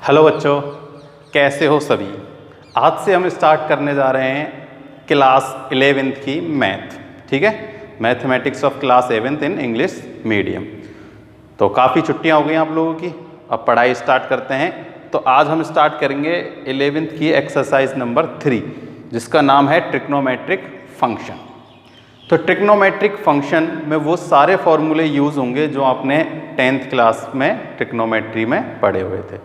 Hello बच्चों, कैसे हो सभी। आज से हम स्टार्ट करने जा रहे हैं क्लास 11th की मैथ। ठीक है, mathematics of class 11th in English medium. तो काफ़ी छुट्टियां हो गई आप लोगों की, अब पढ़ाई स्टार्ट करते हैं। तो आज हम स्टार्ट करेंगे 11th की एक्सरसाइज नंबर 3, जिसका नाम है ट्रिग्नोमेट्रिक फंक्शन। तो ट्रिग्नोमेट्रिक फंक्शन में वो सारे फॉर्मूले यूज़ होंगे जो आपने 10th क्लास में ट्रिग्नोमेट्री में पढ़े हुए थे।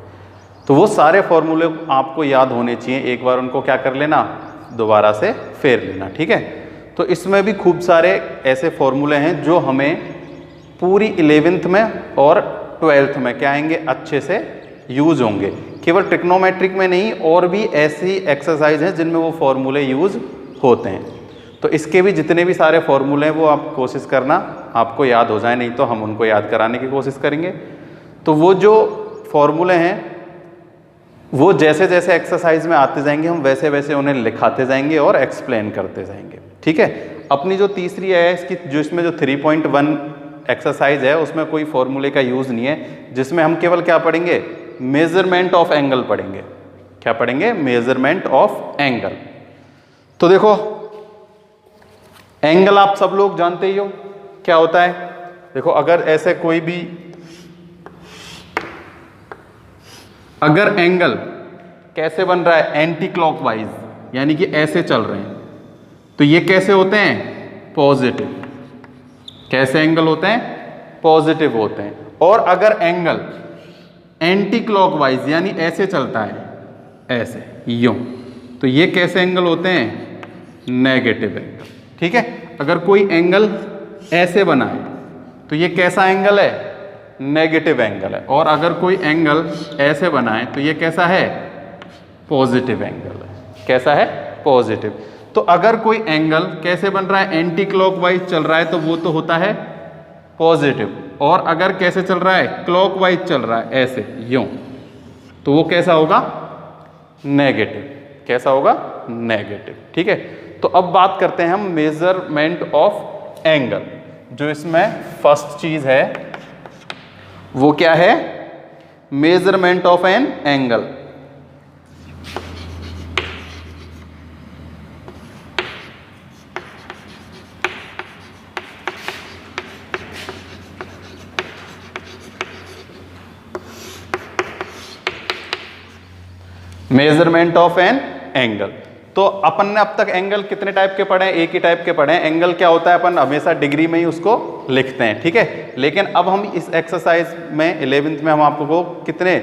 तो वो सारे फॉर्मूले आपको याद होने चाहिए, एक बार उनको क्या कर लेना, दोबारा से फेर लेना। ठीक है, तो इसमें भी खूब सारे ऐसे फॉर्मूले हैं जो हमें पूरी 11th में और 12th में क्या आएंगे, अच्छे से यूज़ होंगे। केवल ट्रिग्नोमेट्रिक में नहीं, और भी ऐसी एक्सरसाइज हैं जिनमें वो फॉर्मूले यूज़ होते हैं। तो इसके भी जितने भी सारे फॉर्मूले हैं वो आप कोशिश करना आपको याद हो जाए, नहीं तो हम उनको याद कराने की कोशिश करेंगे। तो वो जो फॉर्मूले हैं वो जैसे जैसे एक्सरसाइज में आते जाएंगे हम वैसे वैसे उन्हें लिखाते जाएंगे और एक्सप्लेन करते जाएंगे। ठीक है, अपनी जो तीसरी है इसकी, जो इसमें जो 3.1 एक्सरसाइज है उसमें कोई फॉर्मूले का यूज़ नहीं है, जिसमें हम केवल क्या पढ़ेंगे, मेजरमेंट ऑफ एंगल पढ़ेंगे। क्या पढ़ेंगे, मेजरमेंट ऑफ एंगल। तो देखो, एंगल आप सब लोग जानते ही हो क्या होता है। देखो, अगर ऐसे कोई भी अगर एंगल कैसे बन रहा है, एंटी क्लॉकवाइज, यानी कि ऐसे चल रहे हैं, तो ये कैसे होते हैं, पॉजिटिव। कैसे एंगल होते हैं, पॉजिटिव होते हैं। और अगर एंगल एंटी क्लॉकवाइज यानी ऐसे चलता है, ऐसे यूं, तो ये कैसे एंगल होते हैं, नेगेटिव एंगल। ठीक है, अगर कोई एंगल ऐसे बना है तो ये कैसा एंगल है, नेगेटिव एंगल है। और अगर कोई एंगल ऐसे बना है तो ये कैसा है, पॉजिटिव एंगल है। कैसा है, पॉजिटिव। तो अगर कोई एंगल कैसे बन रहा है, एंटी क्लॉकवाइज चल रहा है, तो वो तो होता है पॉजिटिव। और अगर कैसे चल रहा है, क्लॉकवाइज चल रहा है, ऐसे यूं, तो वो कैसा होगा, नेगेटिव। कैसा होगा, नेगेटिव। ठीक है, तो अब बात करते हैं हम मेजरमेंट ऑफ एंगल। जो इसमें फर्स्ट चीज है वो क्या है, measurement of an angle. Measurement of an angle. तो अपन ने अब तक एंगल कितने टाइप के पढ़े हैं, एक ही टाइप के पढ़े हैं। एंगल क्या होता है, अपन हमेशा डिग्री में ही उसको लिखते हैं। ठीक है, लेकिन अब हम इस एक्सरसाइज में 11th में हम आपको कितने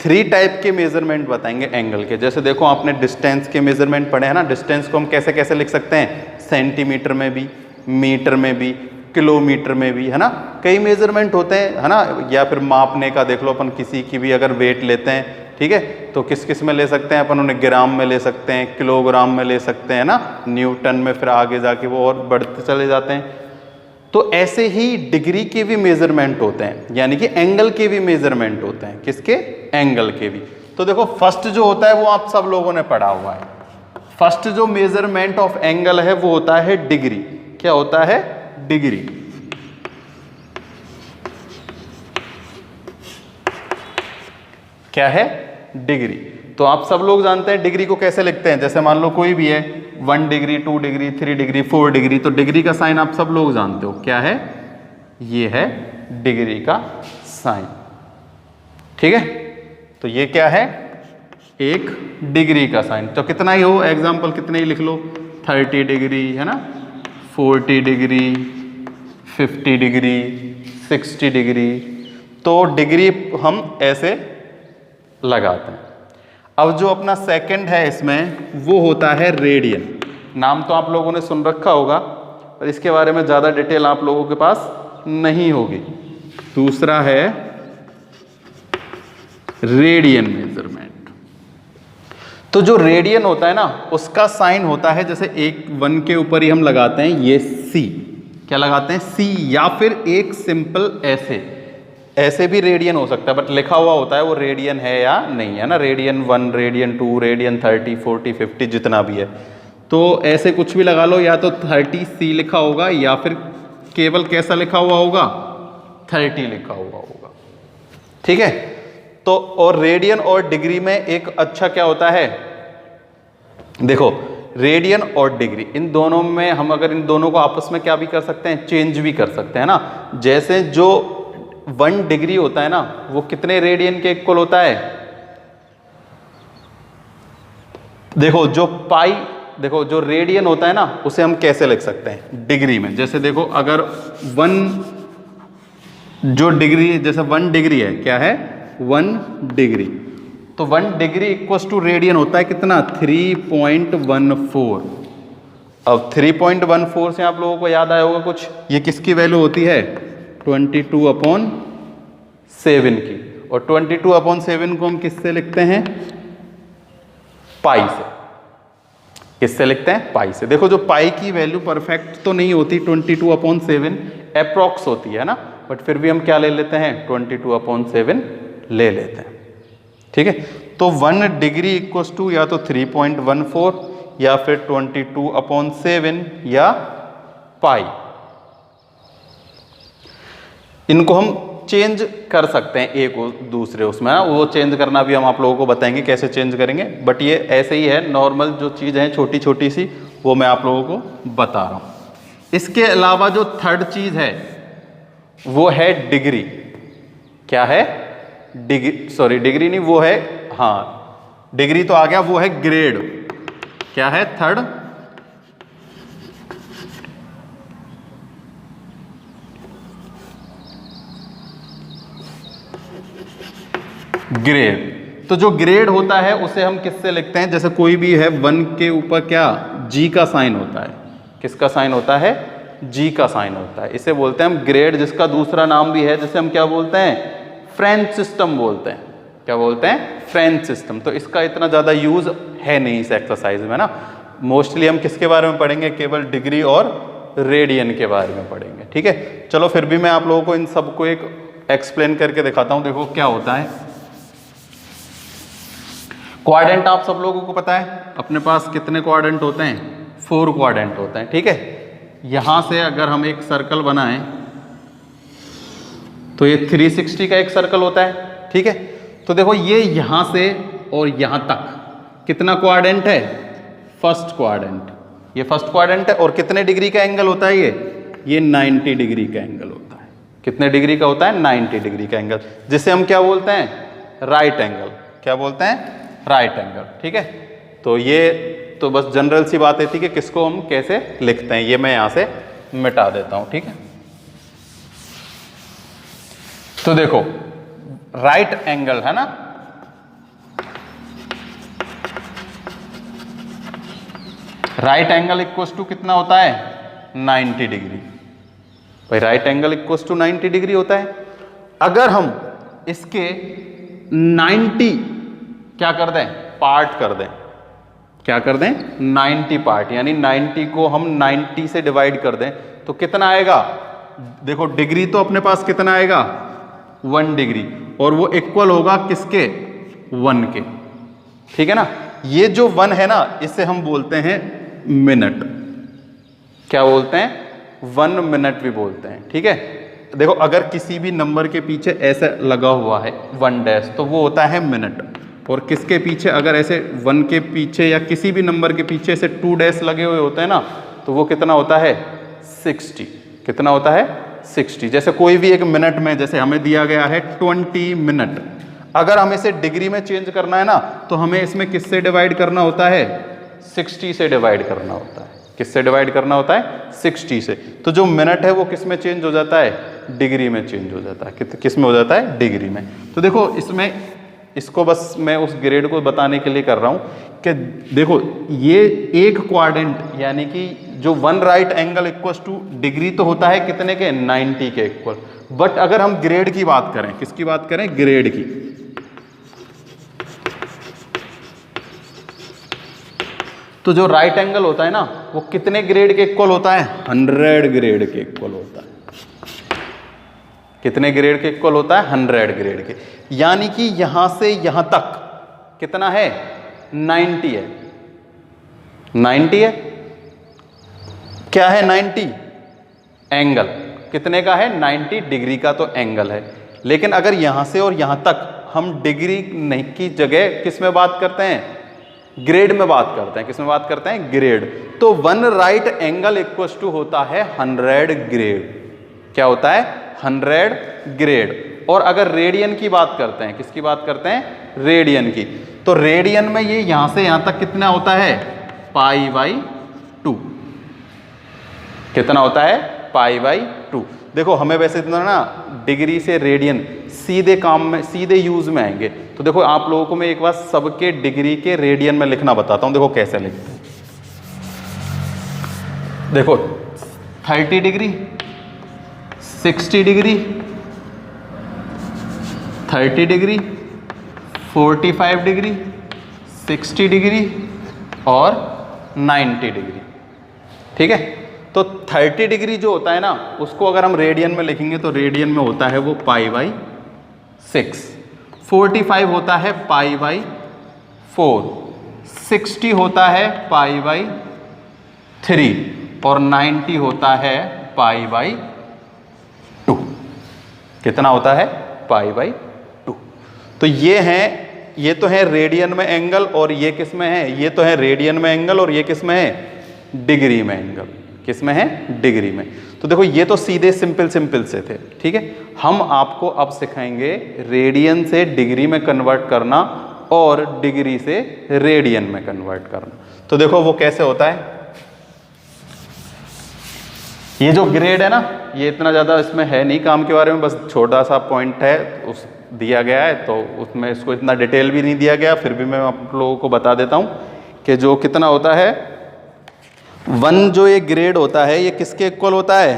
3 टाइप के मेजरमेंट बताएंगे एंगल के। जैसे देखो, आपने डिस्टेंस के मेजरमेंट पढ़े हैं ना। डिस्टेंस को हम कैसे कैसे लिख सकते हैं, सेंटीमीटर में भी, मीटर में भी, किलोमीटर में भी, है ना। कई मेजरमेंट होते हैं, है ना। या फिर मापने का देख लो, अपन किसी की भी अगर वेट लेते हैं, ठीक है, तो किस किस में ले सकते हैं अपन उन्हें, ग्राम में ले सकते हैं, किलोग्राम में ले सकते हैं ना, न्यूटन में, फिर आगे जाके वो और बढ़ते चले जाते हैं। तो ऐसे ही डिग्री के भी मेजरमेंट होते हैं, यानी कि एंगल के भी मेजरमेंट होते हैं। किसके, एंगल के भी। तो देखो, फर्स्ट जो होता है वो आप सब लोगों ने पढ़ा हुआ है। फर्स्ट जो मेजरमेंट ऑफ एंगल है वो होता है डिग्री। क्या होता है, डिग्री। क्या है, डिग्री। तो आप सब लोग जानते हैं डिग्री को कैसे लिखते हैं। जैसे मान लो कोई भी है 1 डिग्री, 2 डिग्री, 3 डिग्री, 4 डिग्री, तो डिग्री का साइन आप सब लोग जानते हो क्या है, ये है डिग्री का साइन। ठीक है, तो ये क्या है, एक डिग्री का साइन। तो कितना ही हो, एग्जाम्पल कितने ही लिख लो, 30 डिग्री, है ना, 40 डिग्री, 50 डिग्री, 60 डिग्री। तो डिग्री हम ऐसे लगाते हैं। अब जो अपना सेकंड है इसमें वो होता है रेडियन। नाम तो आप लोगों ने सुन रखा होगा, पर इसके बारे में ज़्यादा डिटेल आप लोगों के पास नहीं होगी। दूसरा है रेडियन मेजरमेंट। तो जो रेडियन होता है ना, उसका साइन होता है, जैसे एक 1 के ऊपर ही हम लगाते हैं ये C। क्या लगाते हैं, C, या फिर एक सिंपल ऐसे भी रेडियन हो सकता है, बट लिखा हुआ होता है वो रेडियन है या नहीं, है ना। रेडियन 1, रेडियन 2, रेडियन 30, 40, 50 जितना भी है, तो ऐसे कुछ भी लगा लो। या तो 30C लिखा होगा, या फिर केवल कैसा लिखा हुआ होगा, 30 लिखा हुआ होगा। ठीक है, तो और रेडियन और डिग्री में एक अच्छा क्या होता है, देखो रेडियन और डिग्री इन दोनों में हम अगर इन दोनों को आपस में क्या भी कर सकते हैं, चेंज भी कर सकते हैं ना। जैसे जो 1 डिग्री होता है ना वो कितने रेडियन के इक्वल होता है, देखो जो पाई, देखो जो रेडियन होता है ना उसे हम कैसे लिख सकते हैं डिग्री में। जैसे देखो अगर 1 जो डिग्री, जैसे 1 डिग्री है, क्या है 1 डिग्री, तो 1 डिग्री इक्वल्स टू रेडियन होता है कितना 3.14। अब 3.14 से आप लोगों को याद आया होगा कुछ, ये किसकी वैल्यू होती है 22/7 की। और 22/7 को हम किससे लिखते हैं, पाई से। किससे लिखते हैं, पाई से। देखो जो पाई की वैल्यू परफेक्ट तो नहीं होती 22/7, अप्रॉक्स होती है ना, बट फिर भी हम क्या ले लेते हैं 22/7 ले लेते हैं। ठीक है, तो 1 डिग्री इक्वल्स टू या तो 3.14 या फिर 22/7 या पाई। इनको हम चेंज कर सकते हैं एक दूसरे उसमें ना, वो चेंज करना भी हम आप लोगों को बताएंगे कैसे चेंज करेंगे, बट ये ऐसे ही है नॉर्मल जो चीज़ है छोटी छोटी सी वो मैं आप लोगों को बता रहा हूँ। इसके अलावा जो थर्ड चीज़ है वो है डिग्री। क्या है, डिग्री, सॉरी डिग्री नहीं, वो है, हाँ डिग्री तो आ गया, वो है ग्रेड। क्या है थर्ड, ग्रेड। तो जो ग्रेड होता है उसे हम किससे लिखते हैं, जैसे कोई भी है 1 के ऊपर क्या जी का साइन होता है, किसका साइन होता है, जी का साइन होता है, इसे बोलते हैं हम ग्रेड, जिसका दूसरा नाम भी है जिसे हम क्या बोलते हैं, फ्रेंच सिस्टम बोलते हैं। क्या बोलते हैं, फ्रेंच सिस्टम। तो इसका इतना ज़्यादा यूज है नहीं इस एक्सरसाइज में ना, मोस्टली हम किसके बारे में पढ़ेंगे, केवल डिग्री और रेडियन के बारे में पढ़ेंगे। ठीक है, चलो फिर भी मैं आप लोगों को इन सबको एक एक्सप्लेन करके दिखाता हूँ। देखो क्या होता है, क्वाड्रेंट आप सब लोगों को पता है अपने पास कितने क्वाड्रेंट होते हैं, 4 क्वाड्रेंट होते हैं। ठीक है, यहां से अगर हम एक सर्कल बनाएं तो ये 360 का एक सर्कल होता है। ठीक है, तो देखो ये यहां से और यहां तक कितना क्वाड्रेंट है, फर्स्ट क्वाड्रेंट, ये फर्स्ट क्वाड्रेंट है। और कितने डिग्री का एंगल होता है ये 90 डिग्री का एंगल होता है। कितने डिग्री का होता है, 90 डिग्री का एंगल, जिसे हम क्या बोलते हैं, राइट एंगल। क्या बोलते हैं, राइट एंगल। ठीक है, तो ये तो बस जनरल सी बात थी कि किसको हम कैसे लिखते हैं, ये मैं यहां से मिटा देता हूं। ठीक है, तो देखो राइट एंगल है ना, राइट एंगल इक्वल्स टू कितना होता है 90 डिग्री। भाई right angle equals to 90 degree होता है। अगर हम इसके 90 क्या कर दें, पार्ट कर दें, क्या कर दें 90 पार्ट, यानी 90 को हम 90 से डिवाइड कर दें तो कितना आएगा, देखो डिग्री तो अपने पास कितना आएगा 1 डिग्री, और वो इक्वल होगा किसके 1 के। ठीक है ना, ये जो 1 है ना इसे हम बोलते हैं मिनट। क्या बोलते हैं, 1 मिनट भी बोलते हैं। ठीक है, देखो अगर किसी भी नंबर के पीछे ऐसे लगा हुआ है 1 डैश तो वो होता है मिनट, और किसके पीछे अगर ऐसे 1 के पीछे या किसी भी नंबर के पीछे ऐसे 2 डैश लगे हुए होते हैं ना तो वो कितना होता है 60। कितना होता है 60। जैसे कोई भी एक मिनट में, जैसे हमें दिया गया है 20 मिनट, अगर हमें इसे डिग्री में चेंज करना है ना तो हमें इसमें किससे डिवाइड करना होता है 60 से डिवाइड करना होता है। किससे डिवाइड करना होता है 60 से। तो जो मिनट है वो किस में चेंज हो जाता है, डिग्री में चेंज हो जाता है। किस में हो जाता है, डिग्री में। तो देखो इसमें, इसको बस मैं उस ग्रेड को बताने के लिए कर रहा हूं कि देखो ये एक क्वाड्रेंट यानी कि जो 1 right angle equals two degree तो होता है कितने के 90 के इक्वल, बट अगर हम ग्रेड की बात करें, किसकी बात करें, ग्रेड की, तो जो राइट एंगल होता है ना वो कितने ग्रेड के इक्वल होता है 100 ग्रेड के इक्वल होता है। कितने ग्रेड के इक्वल होता है 100 ग्रेड के, यानी कि यहां से यहां तक कितना है 90 है। 90 है, क्या है 90 एंगल, कितने का है 90 डिग्री का तो एंगल है। लेकिन अगर यहां से और यहां तक हम डिग्री नहीं की जगह किस में बात करते हैं, ग्रेड में बात करते हैं। किस में बात करते हैं, ग्रेड। तो 1 राइट एंगल इक्वल्स टू होता है 100 ग्रेड। क्या होता है, 100 ग्रेड। और अगर रेडियन की बात करते हैं, किसकी बात करते हैं, रेडियन की, तो रेडियन में ये यहां से यहां तक कितना होता है, π/2। कितना होता है, π/2। देखो हमें वैसे इतना ना डिग्री से रेडियन सीधे काम में, सीधे यूज में आएंगे। तो देखो आप लोगों को मैं एक बार सबके डिग्री के रेडियन में लिखना बताता हूं। देखो कैसे लिखते हैं। देखो 30 degree, 60 degree, 30 degree, 45 degree, 60 degree और 90 डिग्री। ठीक है। तो 30 डिग्री जो होता है ना, उसको अगर हम रेडियन में लिखेंगे तो रेडियन में होता है वो π/6। 45 होता है π/4, 60 होता है π/3 और 90 होता है π/2। कितना होता है, π/2। तो ये तो है रेडियन में एंगल, और ये किस में है, ये तो है रेडियन में एंगल, और ये किस में है, डिग्री में एंगल। किस में है, डिग्री में। तो देखो ये तो सीधे सिंपल से थे। ठीक है। हम आपको अब सिखाएंगे रेडियन से डिग्री में कन्वर्ट करना और डिग्री से रेडियन में कन्वर्ट करना। तो देखो वो कैसे होता है। ये जो ग्रेड है ना, ये इतना ज़्यादा इसमें है नहीं काम के बारे में, बस छोटा सा पॉइंट है उस दिया गया है, तो उसमें इसको इतना डिटेल भी नहीं दिया गया। फिर भी मैं आप लोगों को बता देता हूँ कि जो कितना होता है, 1 जो ये ग्रेड होता है ये किसके इक्वल होता है,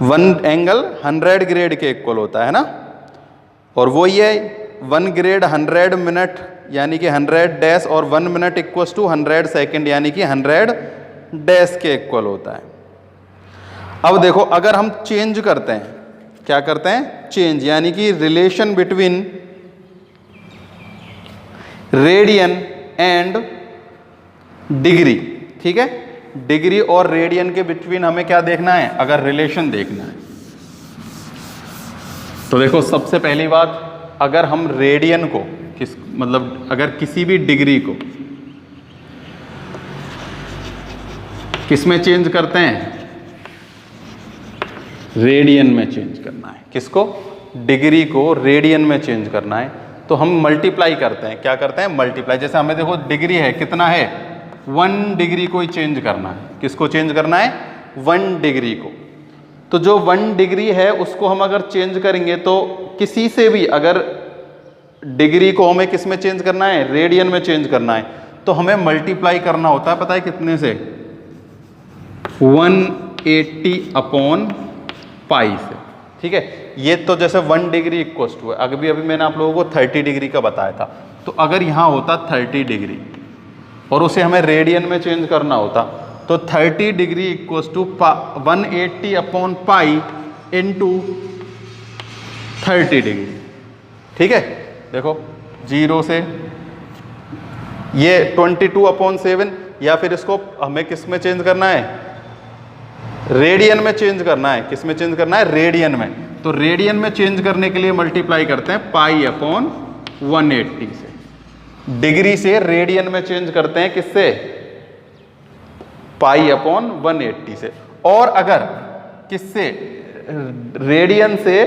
1 एंगल 100 ग्रेड के इक्वल होता है ना। और वो ये 1 ग्रेड 100 मिनट यानी कि 100 डैश, और 1 मिनट इक्वल्स टू 100 सेकेंड यानी कि 100 डैश के इक्वल होता है। अब देखो अगर हम चेंज करते हैं, क्या करते हैं, चेंज, यानी कि relation between radian and degree. ठीक है। डिग्री और रेडियन के बिटवीन हमें क्या देखना है, अगर रिलेशन देखना है तो देखो सबसे पहली बात, अगर हम रेडियन को मतलब अगर किसी भी डिग्री को किस में चेंज करते हैं, रेडियन में चेंज करना है। किसको, डिग्री को रेडियन में चेंज करना है तो हम मल्टीप्लाई करते हैं। क्या करते हैं, मल्टीप्लाई। जैसे हमें देखो डिग्री है, कितना है, 1 डिग्री को ही चेंज करना है। किसको चेंज करना है, 1 डिग्री को। तो जो 1 डिग्री है उसको हम अगर चेंज करेंगे तो किसी से भी, अगर डिग्री को हमें किस में चेंज करना है, रेडियन में चेंज करना है, तो हमें मल्टीप्लाई करना होता है। पता है कितने से, 180/π से। ठीक है। ये तो जैसे 1 डिग्री इक्वल टू है, अभी मैंने आप लोगों को 30 डिग्री का बताया था। तो अगर यहाँ होता 30 डिग्री और उसे हमें रेडियन में चेंज करना होता, तो 30 degree equals to 180/π into 30 degree. ठीक है। देखो 0 से ये 22/7, या फिर इसको हमें किस में चेंज करना है, रेडियन में चेंज करना है। किस में चेंज करना है, रेडियन में। तो रेडियन में चेंज करने के लिए मल्टीप्लाई करते हैं π/180 से। डिग्री से रेडियन में चेंज करते हैं किससे, π/180 से। और अगर किससे, रेडियन से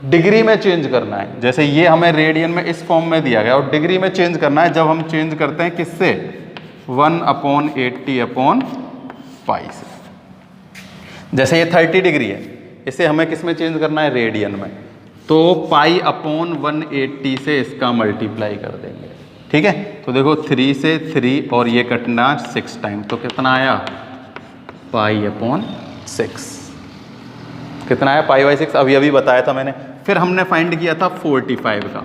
डिग्री में चेंज करना है, जैसे ये हमें रेडियन में इस फॉर्म में दिया गया और डिग्री में चेंज करना है, जब हम चेंज करते हैं किससे, 1/80/π से। जैसे ये 30 डिग्री है, इसे हमें किस में चेंज करना है, रेडियन में। तो π/180 से इसका मल्टीप्लाई कर देंगे। ठीक है। तो देखो 3 से 3 और ये कटना 6 टाइम, तो कितना आया, π/6। कितना आया, π/6, अभी बताया था मैंने। फिर हमने फाइंड किया था 45 का।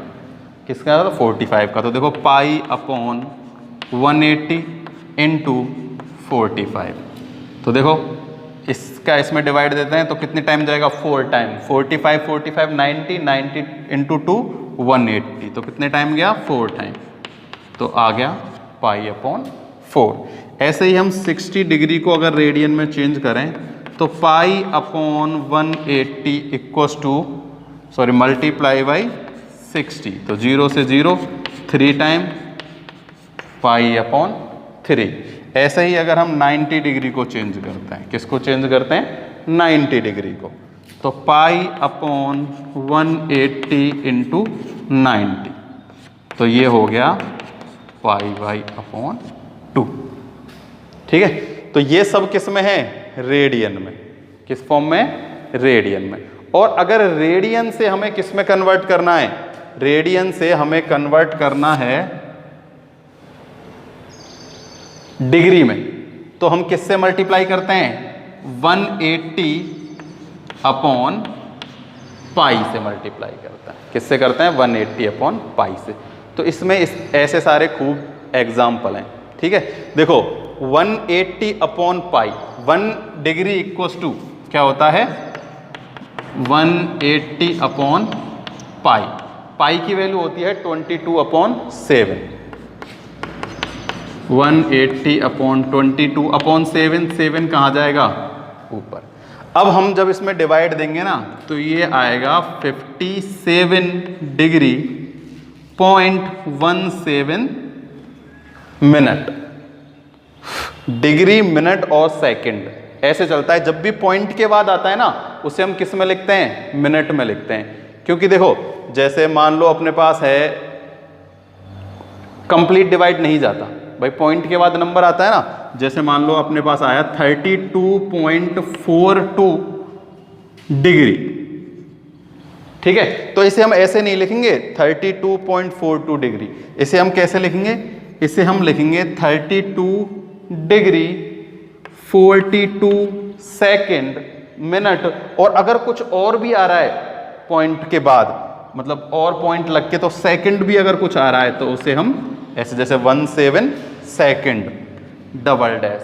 किसका था, 45 का। तो देखो π/180 इंटू 45। तो देखो इसका इसमें डिवाइड देते हैं तो कितने टाइम जाएगा, 4 टाइम। 45 90 इंटू 2 180, तो कितने टाइम गया, 4 टाइम। तो आ गया π/4। ऐसे ही हम 60 डिग्री को अगर रेडियन में चेंज करें तो π/180 equals to sorry multiply by 60, तो 0 से 0 3 टाइम पाई अपॉन 3। ऐसे ही अगर हम 90 डिग्री को चेंज करते हैं, किसको चेंज करते हैं? 90 डिग्री को, तो पाई अपॉन 180 इंटू 90, तो ये हो गया पाई बाई अपॉन 2। ठीक है, तो ये सब किस में है? रेडियन में। किस फॉर्म में? रेडियन में। और अगर रेडियन से हमें किस में कन्वर्ट करना है? रेडियन से हमें कन्वर्ट करना है डिग्री में, तो हम किससे मल्टीप्लाई करते हैं? 180 अपॉन पाई से मल्टीप्लाई करते हैं। किससे करते हैं? 180 अपॉन पाई से। तो इसमें ऐसे सारे खूब एग्जाम्पल हैं। ठीक है, देखो 180 upon pi, 1 degree equals to क्या होता है? 180 अपॉन पाई। पाई की वैल्यू होती है 22 अपॉन 7। 180 अपॉन 22 अपॉन 7, 7 कहाँ जाएगा? ऊपर। अब हम जब इसमें डिवाइड देंगे ना, तो ये आएगा 57 डिग्री 0.17 मिनट। डिग्री, मिनट और सेकंड ऐसे चलता है। जब भी पॉइंट के बाद आता है ना, उसे हम किस में लिखते हैं? मिनट में लिखते हैं। क्योंकि देखो, जैसे मान लो अपने पास है, कंप्लीट डिवाइड नहीं जाता भाई, पॉइंट के बाद नंबर आता है ना। जैसे मान लो अपने पास आया 32.42 डिग्री। ठीक है, तो इसे हम ऐसे नहीं लिखेंगे 32.42 डिग्री, इसे हम कैसे लिखेंगे? इसे हम लिखेंगे 32 डिग्री 42 सेकेंड मिनट। और अगर कुछ और भी आ रहा है पॉइंट के बाद, मतलब और पॉइंट लग के, तो सेकंड भी अगर कुछ आ रहा है, तो उसे हम ऐसे, जैसे 17 सेकंड डबल डैश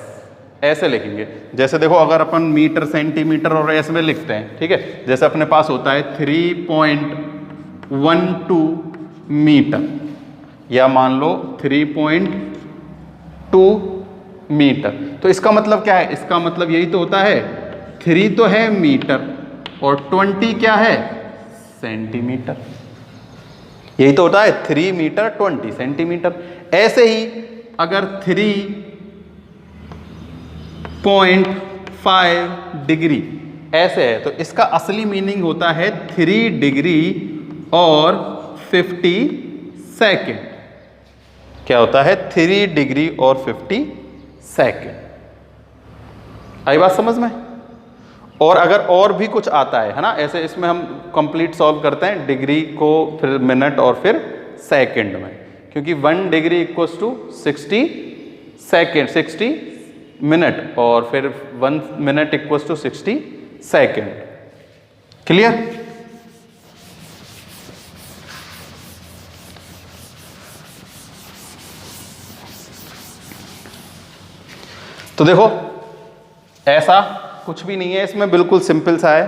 ऐसे लिखेंगे। जैसे देखो, अगर अपन मीटर, सेंटीमीटर और ऐसे में लिखते हैं, ठीक है, जैसे अपने पास होता है 3.12 मीटर, या मान लो 3.2 मीटर। तो इसका मतलब क्या है? इसका मतलब यही तो होता है, 3 तो है मीटर और 20 क्या है? सेंटीमीटर। यही तो होता है 3 मीटर 20 सेंटीमीटर। ऐसे ही अगर 3.5 डिग्री ऐसे है, तो इसका असली मीनिंग होता है 3 डिग्री और 50 सेकेंड। क्या होता है? 3 डिग्री और 50 सेकेंड। आई बात समझ में? और अगर और भी कुछ आता है ना, ऐसे इसमें हम कंप्लीट सॉल्व करते हैं डिग्री को, फिर मिनट और फिर सेकंड में, क्योंकि 1 degree equals to 60 second, 60 minute, और फिर 1 minute equals to 60 second. Clear? तो देखो, ऐसा कुछ भी नहीं है इसमें, बिल्कुल सिंपल सा है।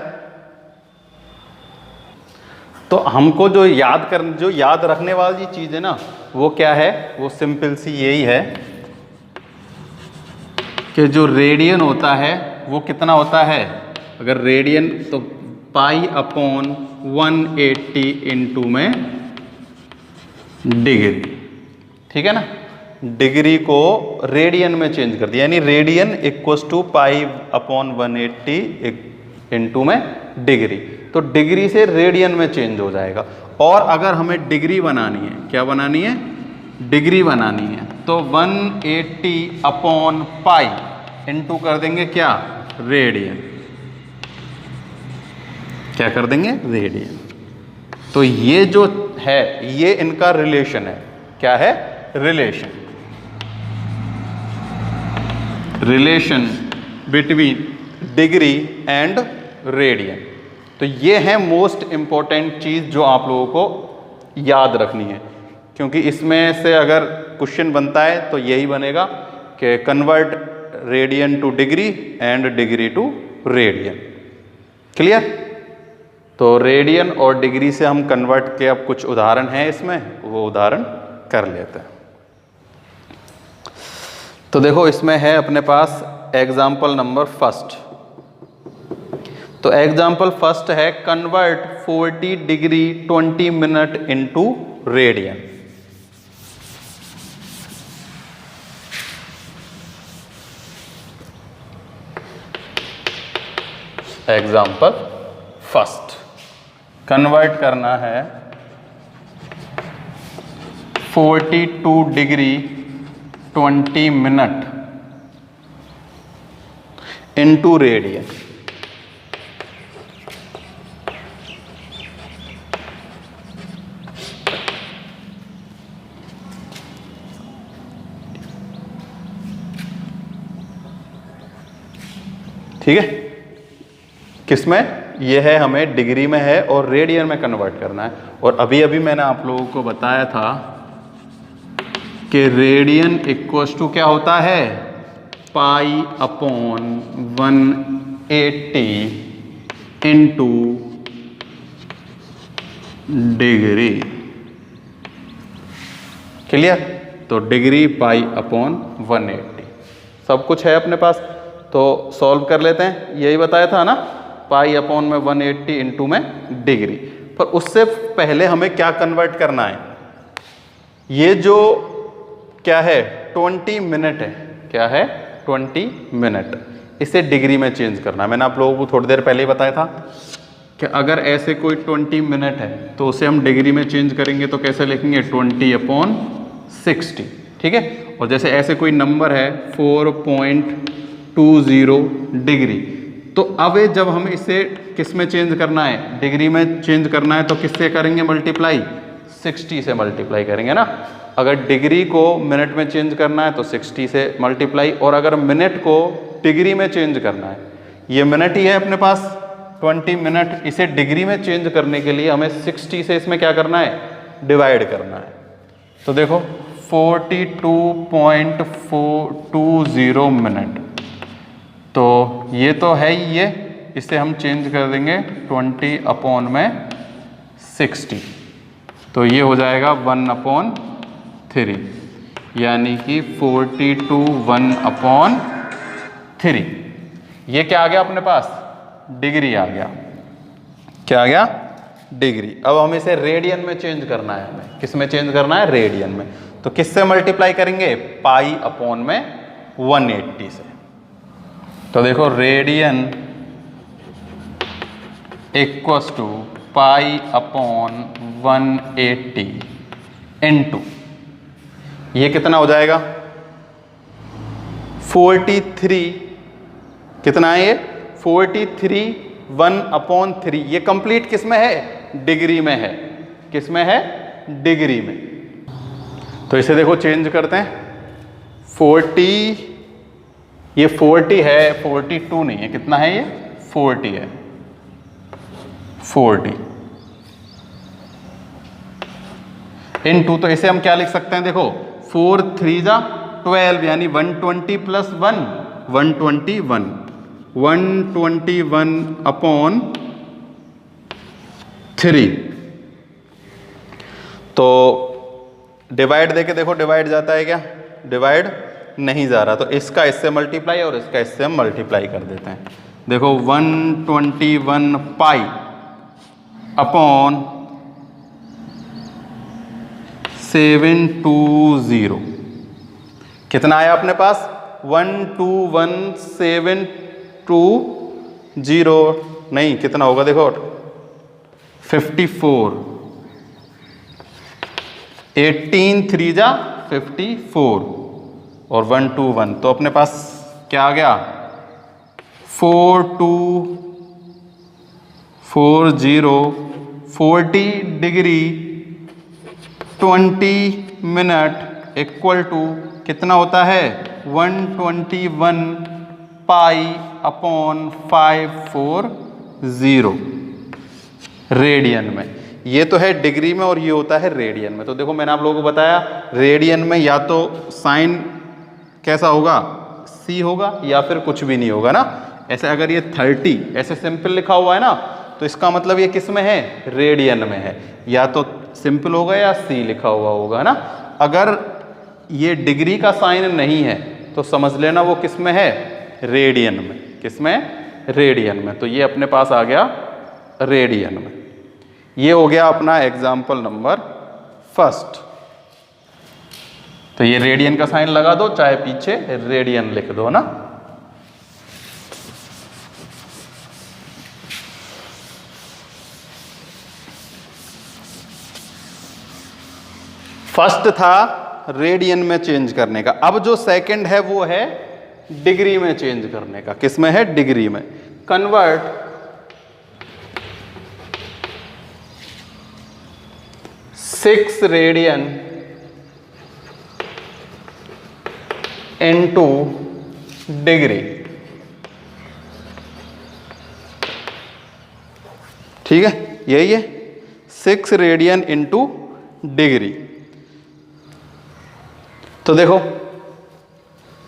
तो हमको जो याद रखने वाली चीज है ना, वो क्या है? वो सिंपल सी यही है कि जो रेडियन होता है वो कितना होता है? अगर रेडियन, तो पाई अपॉन 180 इंटू में डिग्री। ठीक है ना, डिग्री को रेडियन में चेंज कर दिया, यानी radian equals to pi upon 180 into में डिग्री। तो डिग्री से रेडियन में चेंज हो जाएगा। और अगर हमें डिग्री बनानी है, क्या बनानी है? डिग्री बनानी है, तो 180 अपॉन पाई इंटू कर देंगे क्या? रेडियन। क्या कर देंगे? रेडियन। तो ये जो है, ये इनका रिलेशन है। क्या है? Relation. Relation between degree and radian. तो ये है मोस्ट इंपॉर्टेंट चीज जो आप लोगों को याद रखनी है, क्योंकि इसमें से अगर क्वेश्चन बनता है तो यही बनेगा कि convert radian to degree and degree to radian. Clear? तो रेडियन और डिग्री से हम कन्वर्ट के, अब कुछ उदाहरण हैं इसमें, वो उदाहरण कर लेते हैं। तो देखो, इसमें है अपने पास एग्जाम्पल नंबर फर्स्ट। तो तो एग्जाम्पल फर्स्ट है convert 40 degree 20 minute into radian. Example first, convert करना है 42 डिग्री 20 मिनट इनटू रेडियन। ठीक है, किसमें ये है, हमें डिग्री में है और रेडियन में कन्वर्ट करना है। और अभी अभी मैंने आप लोगों को बताया था कि रेडियन इक्वल्स टू क्या होता है, पाई अपॉन 180 इंटू डिग्री। क्लियर? तो डिग्री पाई अपॉन 180 सब कुछ है अपने पास, तो सॉल्व कर लेते हैं। यही बताया था ना, पाई अपॉन में 180 इंटू में डिग्री। पर उससे पहले हमें क्या कन्वर्ट करना है, ये जो क्या है 20 मिनट है, क्या है 20 मिनट, इसे डिग्री में चेंज करना है। मैंने आप लोगों को थोड़ी देर पहले ही बताया था कि अगर ऐसे कोई 20 मिनट है तो उसे हम डिग्री में चेंज करेंगे तो कैसे लिखेंगे, 20 अपॉन 60। ठीक है, और जैसे ऐसे कोई नंबर है 4.20 डिग्री, तो अब जब हम इसे किस में चेंज करना है, डिग्री में चेंज करना है, तो किससे करेंगे मल्टीप्लाई, 60 से मल्टीप्लाई करेंगे ना। अगर डिग्री को मिनट में चेंज करना है तो 60 से मल्टीप्लाई, और अगर मिनट को डिग्री में चेंज करना है, ये मिनट ही है अपने पास 20 मिनट, इसे डिग्री में चेंज करने के लिए हमें 60 से इसमें क्या करना है, डिवाइड करना है। तो देखो 42.420 मिनट, तो ये तो है ही, ये इसे हम चेंज कर देंगे 20 अपॉन में 60, तो ये हो जाएगा 1/3, यानी कि 42 1/3। ये क्या आ गया अपने पास, डिग्री आ गया। क्या आ गया, डिग्री। अब हम इसे रेडियन में चेंज करना है, हमें किस में चेंज करना है, रेडियन में। तो किससे मल्टीप्लाई करेंगे, पाई अपॉन में 180 से। तो देखो radian equals to pi upon 180 into, ये कितना हो जाएगा 43, कितना है ये 43 1/3। ये कंप्लीट किस में है, डिग्री में है। किस में है, डिग्री में। तो इसे देखो चेंज करते हैं, 40, ये 40 है, 42 नहीं है, कितना है ये 40 है, 40 इनटू, तो इसे हम क्या लिख सकते हैं, देखो 4 3 जा 12, यानी 120 प्लस 1 121, 121/3। तो डिवाइड देके देखो, डिवाइड जाता है क्या, डिवाइड नहीं जा रहा, तो इसका इससे मल्टीप्लाई और इसका इससे हम मल्टीप्लाई कर देते हैं। देखो 121 पाई अपॉन 720, कितना आया अपने पास 121,720, नहीं कितना होगा देखो 54, 18 3 जा 54 और 121, तो अपने पास क्या आ गया 4240, 40 डिग्री 20 मिनट इक्वल टू कितना होता है 121 पाई अपॉन 540 रेडियन में। ये तो है डिग्री में और ये होता है रेडियन में। तो देखो मैंने आप लोगों को बताया, रेडियन में या तो साइन कैसा होगा, सी होगा, या फिर कुछ भी नहीं होगा ना। ऐसे अगर ये 30 ऐसे सिंपल लिखा हुआ है ना, तो इसका मतलब ये किस में है, रेडियन में है। या तो सिंपल होगा या सी लिखा हुआ होगा ना। अगर ये डिग्री का साइन नहीं है तो समझ लेना वो किस में है, रेडियन में। किस में, रेडियन में, तो ये अपने पास आ गया रेडियन में। ये हो गया अपना एग्जाम्पल नंबर फर्स्ट। तो ये रेडियन का साइन लगा दो, चाहे पीछे रेडियन लिख दो ना। फर्स्ट था रेडियन में चेंज करने का, अब जो सेकंड है वो है डिग्री में चेंज करने का। किस में है? डिग्री में। Convert 6 radian into degree. ठीक है, यही है 6 रेडियन इनटू डिग्री। तो देखो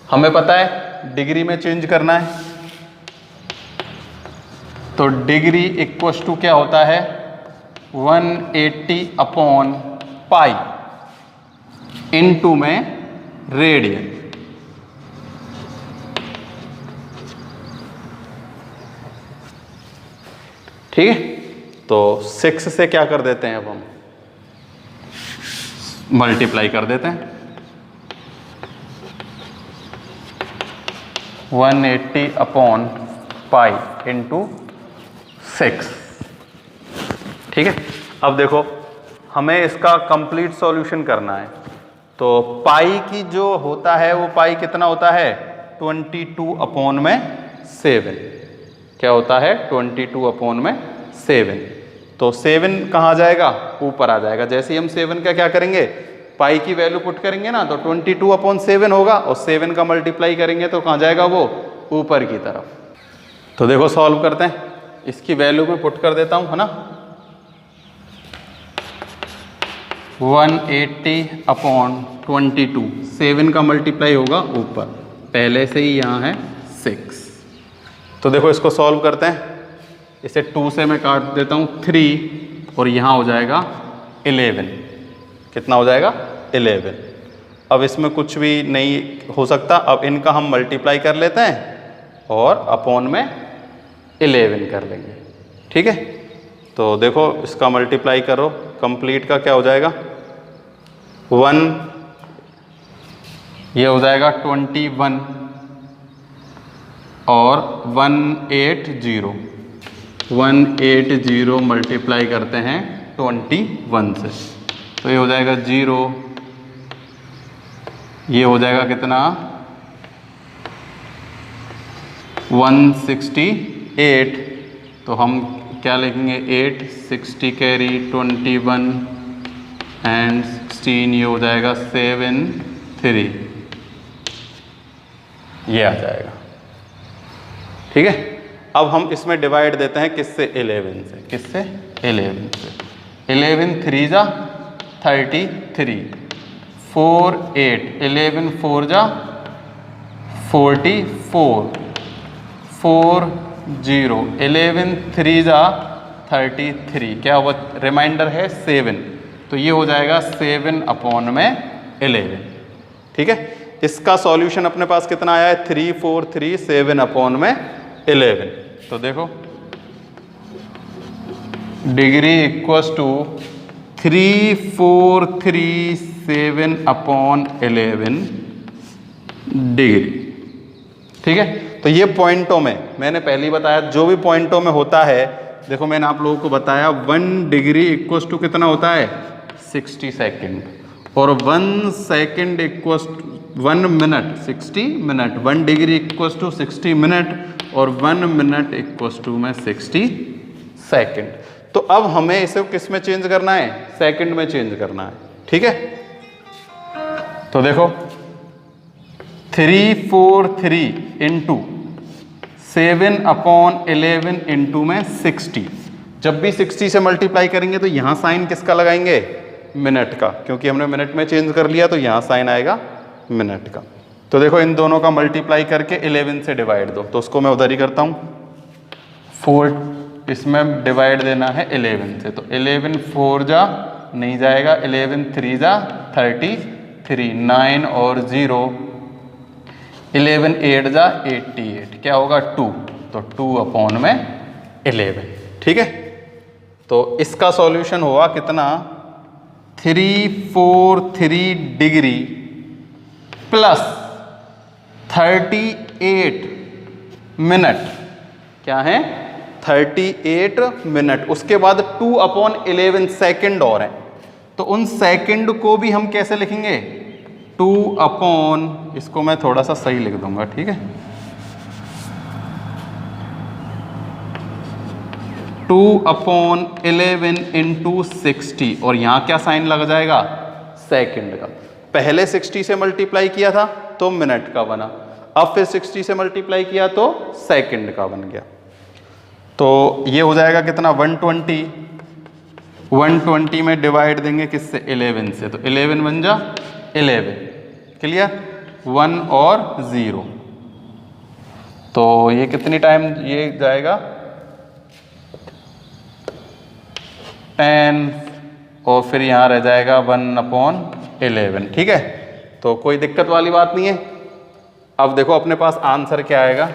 हमें पता है डिग्री में चेंज करना है, तो डिग्री इक्वल्स टू क्या होता है? 180 अपॉन पाई इनटू में रेडियन। ठीक है, तो 6 से क्या कर देते हैं, अब हम मल्टीप्लाई कर देते हैं। 180 अपॉन पाई इंटू 6। ठीक है, अब देखो हमें इसका कंप्लीट सॉल्यूशन करना है, तो पाई की जो होता है वो पाई कितना होता है? 22 अपॉन में 7। क्या होता है? 22 अपॉन में 7। तो 7 कहाँ जाएगा? ऊपर आ जाएगा। जैसे ही हम 7 का क्या करेंगे, पाई की वैल्यू पुट करेंगे ना, तो 22 अपॉन 7 होगा, और 7 का मल्टीप्लाई करेंगे तो कहाँ जाएगा वो? ऊपर की तरफ। तो देखो सॉल्व करते हैं, इसकी वैल्यू में पुट कर देता हूँ, है ना। 180 अपॉन 22, 7 का मल्टीप्लाई होगा ऊपर, पहले से ही यहाँ है 6। तो देखो इसको सॉल्व करते हैं, इसे 2 से मैं काट देता हूँ 3, और यहाँ हो जाएगा 11। कितना हो जाएगा? 11। अब इसमें कुछ भी नहीं हो सकता, अब इनका हम मल्टीप्लाई कर लेते हैं और अपॉन में 11 कर लेंगे। ठीक है, तो देखो इसका मल्टीप्लाई करो, कंप्लीट का क्या हो जाएगा? 1, ये हो जाएगा 21, और 180 मल्टीप्लाई करते हैं 21 से, तो ये हो जाएगा 0, ये हो जाएगा कितना? 168। तो हम क्या लिखेंगे? 8, 60 कैरी 21 एंड 16, ये हो जाएगा 7, 3, ये आ जाएगा। ठीक है, अब हम इसमें डिवाइड देते हैं किससे? 11 से। किससे? 11 से। 11 3 जा 33, 4 8, 11 4 जा 44, 4 0, 11 3 जा 33, क्या हुआ? रिमाइंडर है 7, तो ये हो जाएगा 7 अपॉन में 11। ठीक है, इसका सॉल्यूशन अपने पास कितना आया है? 343 अपॉन में 11। तो देखो degree equals to 3437 upon 11 degree. ठीक है, तो ये पॉइंटों में मैंने पहले ही बताया, जो भी पॉइंटों में होता है, देखो मैंने आप लोगों को बताया 1 डिग्री इक्वल्स टू कितना होता है? 60 सेकेंड, और 1 second equals 1 minute 60 minute, 1 degree equals to 60 minute, और 1 मिनट इक्वल्स टू में 60 सेकेंड। तो अब हमें इसे किस में चेंज करना है? सेकंड में चेंज करना है। ठीक है, तो देखो 343 इंटू 7 अपॉन 11 इंटू में 60। जब भी 60 से मल्टीप्लाई करेंगे तो यहाँ साइन किसका लगाएंगे? मिनट का, क्योंकि हमने मिनट में चेंज कर लिया, तो यहाँ साइन आएगा मिनट का। तो देखो इन दोनों का मल्टीप्लाई करके 11 से डिवाइड दो, तो उसको मैं उधर ही करता हूँ। 4 इसमें डिवाइड देना है 11 से, तो 11 4 जा नहीं जाएगा, 11 3 जा 33, 9 और 0, 11 8 जा 88, क्या होगा? 2। तो 2/11, ठीक है। तो इसका सॉल्यूशन हुआ कितना, 343 डिग्री प्लस 38 मिनट, क्या है 38 मिनट। उसके बाद 2/11 सेकेंड और है, तो उन सेकेंड को भी हम कैसे लिखेंगे, 2 इसको मैं थोड़ा सा सही लिख दूंगा, ठीक है, 2/11 इंटू 60, और यहां क्या साइन लग जाएगा, सेकेंड का। पहले 60 से मल्टीप्लाई किया था तो मिनट का बना, अब फिर 60 से मल्टीप्लाई किया तो सेकेंड का बन गया। तो ये हो जाएगा कितना, 120 में डिवाइड देंगे किससे, 11 से, तो 11 बन जा 11, क्लियर, 1 और 0। तो ये कितनी टाइम ये जाएगा, 10, और फिर यहाँ रह जाएगा 1/11, ठीक है। तो कोई दिक्कत वाली बात नहीं है। अब देखो अपने पास आंसर क्या आएगा,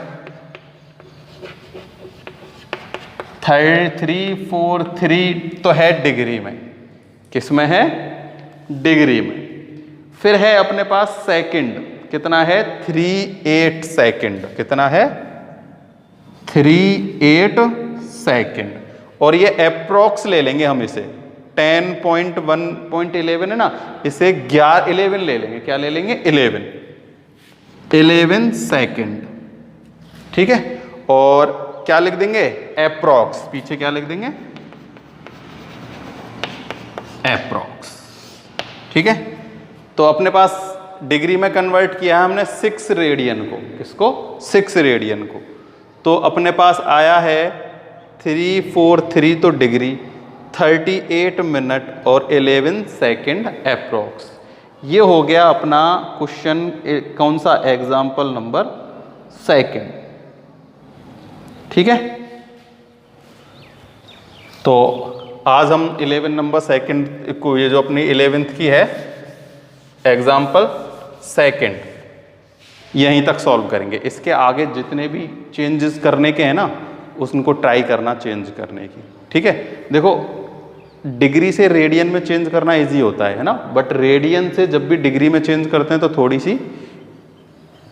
343 तो है डिग्री में, किस में है, डिग्री में। फिर है अपने पास सेकंड, कितना है 38 सेकंड, कितना है 38 सेकंड, और ये अप्रोक्स ले लेंगे हम इसे, 10.1.11 है ना, इसे 11 ले लेंगे, क्या ले लेंगे 11 सेकंड, ठीक है। और क्या लिख देंगे, अप्रोक्स, पीछे क्या लिख देंगे, अप्रोक्स, ठीक है। तो अपने पास डिग्री में कन्वर्ट किया है हमने 6 रेडियन को, किसको, 6 रेडियन को। तो अपने पास आया है 343 तो डिग्री, 38 मिनट और 11 सेकेंड अप्रोक्स। ये हो गया अपना क्वेश्चन, कौन सा, एग्जाम्पल नंबर सेकेंड, ठीक है। तो आज हम 11 नंबर सेकेंड को, ये जो अपनी 11th की है एग्जाम्पल सेकेंड, यहीं तक सॉल्व करेंगे। इसके आगे जितने भी चेंजेस करने के हैं ना, उनको ट्राई करना चेंज करने की, ठीक है। देखो डिग्री से रेडियन में चेंज करना इजी होता है ना, बट रेडियन से जब भी डिग्री में चेंज करते हैं तो थोड़ी सी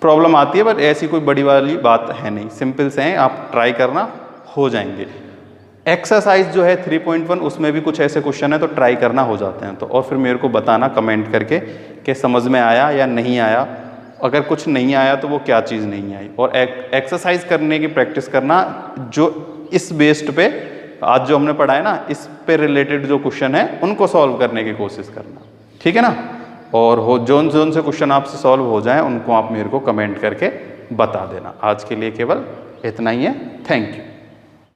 प्रॉब्लम आती है, बट ऐसी कोई बड़ी वाली बात है नहीं, सिंपल से हैं, आप ट्राई करना, हो जाएंगे। एक्सरसाइज जो है 3.1 उसमें भी कुछ ऐसे क्वेश्चन है तो ट्राई करना, हो जाते हैं तो, और फिर मेरे को बताना कमेंट करके कि समझ में आया या नहीं आया। अगर कुछ नहीं आया तो वो क्या चीज़ नहीं आई, और एक्सरसाइज करने की प्रैक्टिस करना, जो इस बेस्ड पे आज जो हमने पढ़ा है ना, इस पे रिलेटेड जो क्वेश्चन है उनको सॉल्व करने की कोशिश करना, ठीक है ना। और हो जोन से क्वेश्चन आपसे सॉल्व हो जाए उनको आप मेरे को कमेंट करके बता देना। आज के लिए केवल इतना ही है, थैंक यू।